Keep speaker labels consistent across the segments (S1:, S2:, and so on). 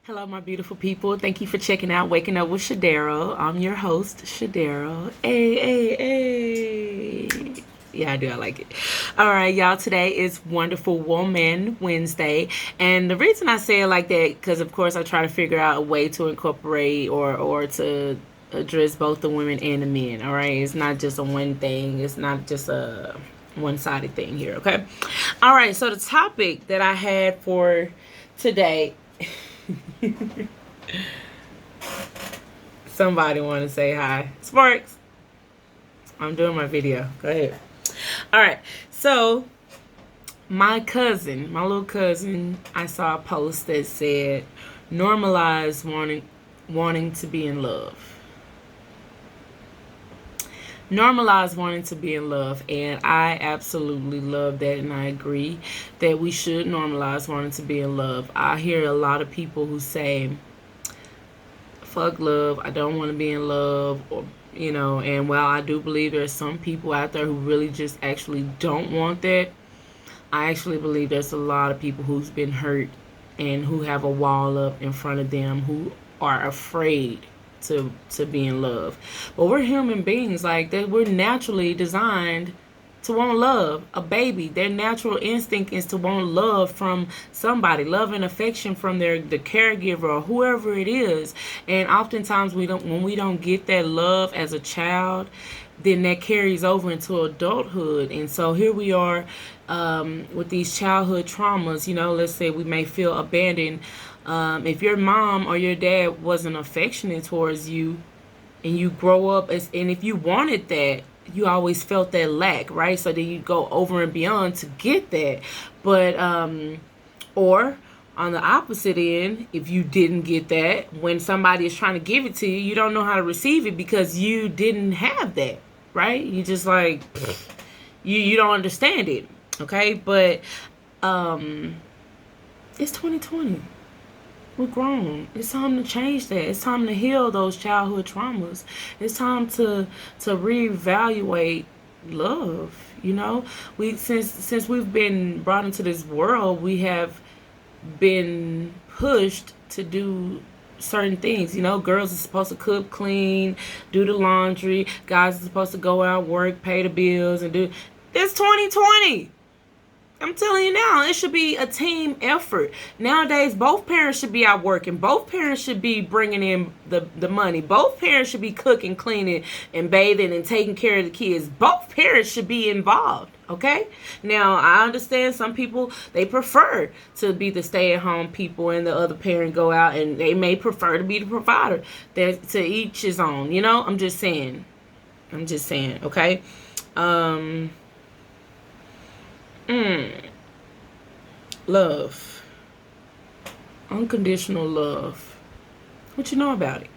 S1: Hello, my beautiful people. Thank you for checking out Waking Up with Shadero. I'm your host, Shadero. Hey. Yeah, I do. I like it. All right, y'all. Today is Wonderful Woman Wednesday. And the reason I say it like that, because of course I try to figure out a way to incorporate or to address both the women and the men. All right. It's not just a one thing. It's not just a one-sided thing here. Okay. All right. So the topic that I had for today. Somebody want to say hi. Sparks. I'm doing my video. Go ahead. All right. So, my little cousin, I saw a post that said, normalize wanting to be in love. Normalize wanting to be in love, and I absolutely love that, and I agree that we should normalize wanting to be in love. I hear a lot of people who say, fuck love, I don't want to be in love, or and while I do believe there's some people out there who really just actually don't want that, I actually believe there's a lot of people who's been hurt and who have a wall up in front of them, who are afraid to be in love. But we're human beings, like that. We're naturally designed to want love. A baby, their natural instinct is to want love from somebody, love and affection from the caregiver or whoever it is. And oftentimes when we don't get that love as a child, then that carries over into adulthood. And so here we are with these childhood traumas. Let's say we may feel abandoned. If your mom or your dad wasn't affectionate towards you, and you grow up and if you wanted that, you always felt that lack, right? So then you go over and beyond to get that. But or on the opposite end, if you didn't get that, when somebody is trying to give it to you, you don't know how to receive it because you didn't have that, right? You just like you don't understand it, okay? But it's 2020. We're grown. It's time to change that. It's time to heal those childhood traumas. It's time to reevaluate love. We since we've been brought into this world, we have been pushed to do certain things. Girls are supposed to cook, clean, do the laundry. Guys are supposed to go out, work, pay the bills, and do. It's 2020. I'm telling you now, it should be a team effort. Nowadays, both parents should be out working. Both parents should be bringing in the money. Both parents should be cooking, cleaning, and bathing and taking care of the kids. Both parents should be involved, okay? Now, I understand some people, they prefer to be the stay-at-home people and the other parent go out, and they may prefer to be the provider. To each his own, I'm just saying, okay? Love. Unconditional love. What you know about it?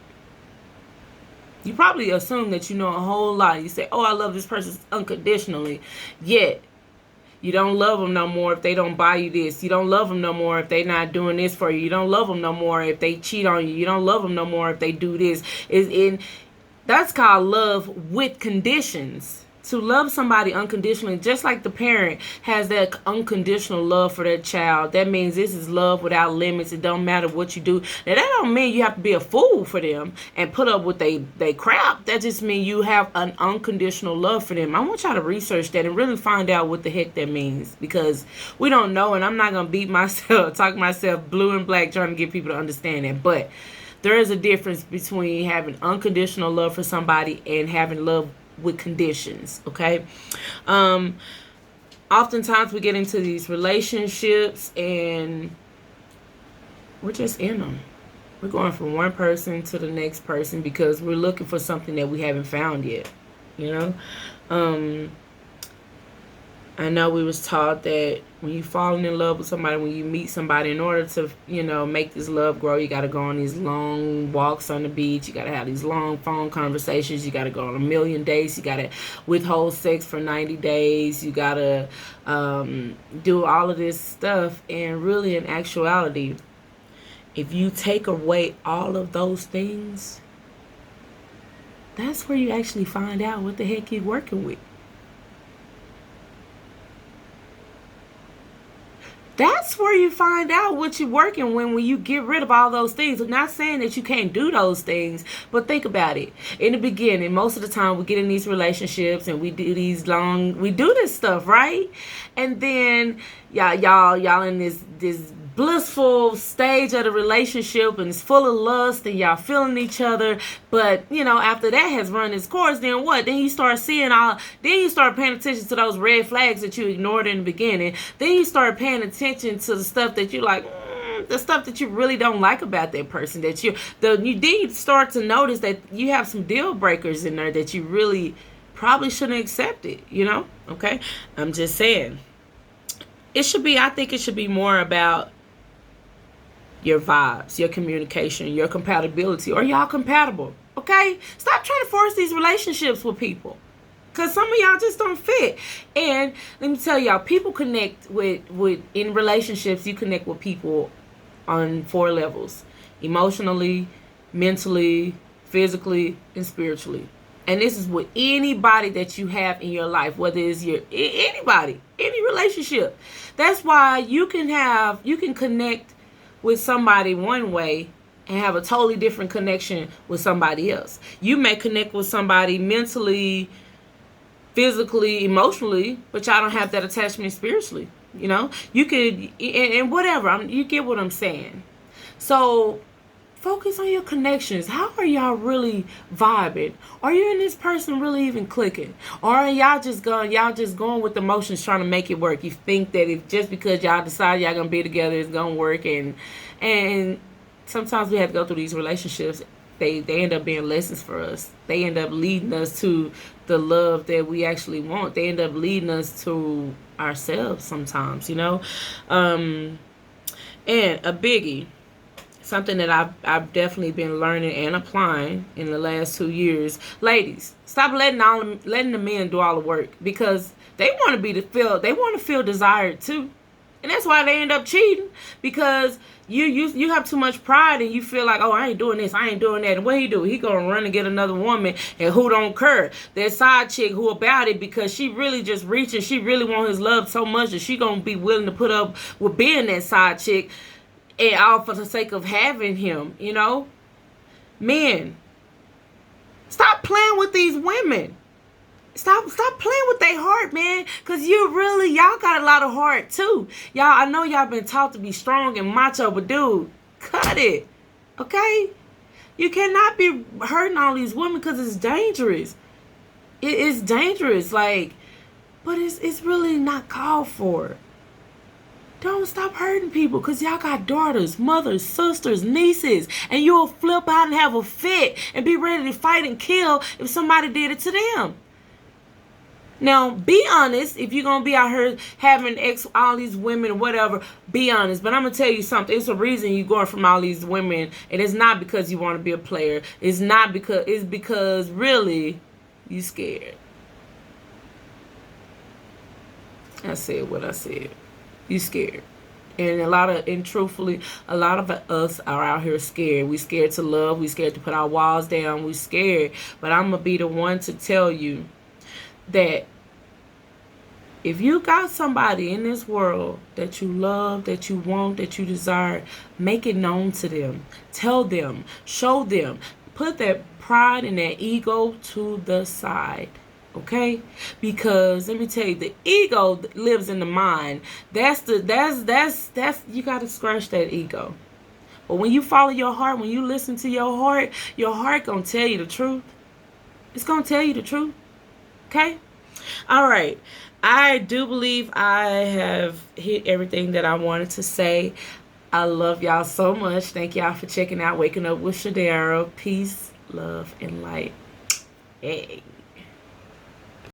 S1: You probably assume that you know a whole lot. You say, oh, I love this person unconditionally. Yet, you don't love them no more if they don't buy you this. You don't love them no more if they not doing this for you. You don't love them no more if they cheat on you. You don't love them no more if they do this. That's called love with conditions. To love somebody unconditionally, just like the parent has that unconditional love for their child, that means this is love without limits. It don't matter what you do. Now, that don't mean you have to be a fool for them and put up with they crap. That just means you have an unconditional love for them. I want y'all to research that and really find out what the heck that means, because we don't know, and I'm not going to beat myself, talk myself blue and black trying to get people to understand it. But there is a difference between having unconditional love for somebody and having love with conditions, okay? Oftentimes we get into these relationships and we're just in them. We're going from one person to the next person because we're looking for something that we haven't found yet, I know we was taught that when you fall in love with somebody, when you meet somebody, in order to, make this love grow, you got to go on these long walks on the beach. You got to have these long phone conversations. You got to go on a million dates. You got to withhold sex for 90 days. You got to do all of this stuff. And really, in actuality, if you take away all of those things, that's where you actually find out what the heck you're working with. That's that's where you find out what you're working when you get rid of all those things. I'm not saying that you can't do those things, but think about it. In the beginning, most of the time we get in these relationships and we do this stuff, right? And then y'all in this blissful stage of the relationship, and it's full of lust, and y'all feeling each other. But after that has run its course, then what? Then you start paying attention to those red flags that you ignored in the beginning. Then you start paying attention to the stuff that you like, the stuff that you really don't like about that person. You start to notice that you have some deal breakers in there that you really probably shouldn't accept it. Okay, I'm just saying. I think it should be more about your vibes, your communication, your compatibility. Are y'all compatible? Okay? Stop trying to force these relationships with people, because some of y'all just don't fit. And let me tell y'all, people connect in relationships, you connect with people on 4 levels: emotionally, mentally, physically, and spiritually. And this is with anybody that you have in your life, whether it's anybody, any relationship. That's why you can connect with somebody one way and have a totally different connection with somebody else. You may connect with somebody mentally, physically, emotionally, but y'all don't have that attachment spiritually. You could, and whatever. You get what I'm saying. So focus on your connections. How are y'all really vibing? Are you and this person really even clicking? Or are y'all just going with the motions, trying to make it work? You think that if just because y'all decide y'all gonna be together, it's gonna work. And sometimes we have to go through these relationships. They end up being lessons for us. They end up leading us to the love that we actually want. They end up leading us to ourselves sometimes, And a biggie, something that I've definitely been learning and applying in the last 2 years. Ladies, stop letting the men do all the work, because they want to feel desired too. And that's why they end up cheating, because you have too much pride and you feel like, oh, I ain't doing this, I ain't doing that. And what he do? He gonna run and get another woman, and who don't care? That side chick who about it because she really just reaching, she really want his love so much that she gonna be willing to put up with being that side chick, and all for the sake of having him. Men, stop playing with these women. Stop playing with their heart, man. Because y'all got a lot of heart too. Y'all, I know y'all been taught to be strong and macho, but dude, cut it. Okay? You cannot be hurting all these women, because it's dangerous. It is dangerous. But it's really not called for. Don't stop hurting people, because y'all got daughters, mothers, sisters, nieces, and you'll flip out and have a fit and be ready to fight and kill if somebody did it to them. Now, be honest. If you're going to be out here having all these women or whatever, be honest. But I'm going to tell you something. It's a reason you're going from all these women, and it's not because you want to be a player. It's because really you scared. I said what I said. You scared. And truthfully, a lot of us are out here scared. We scared to love. We scared to put our walls down. We scared. But I'm going to be the one to tell you that if you got somebody in this world that you love, that you want, that you desire, make it known to them. Tell them. Show them. Put that pride and that ego to the side. Okay? Because let me tell you, the ego lives in the mind. That's you got to scratch that ego. But when you follow your heart, when you listen to your heart going to tell you the truth. It's going to tell you the truth. Okay? All right. I do believe I have hit everything that I wanted to say. I love y'all so much. Thank y'all for checking out Waking Up with Shadera. Peace, love, and light. Hey.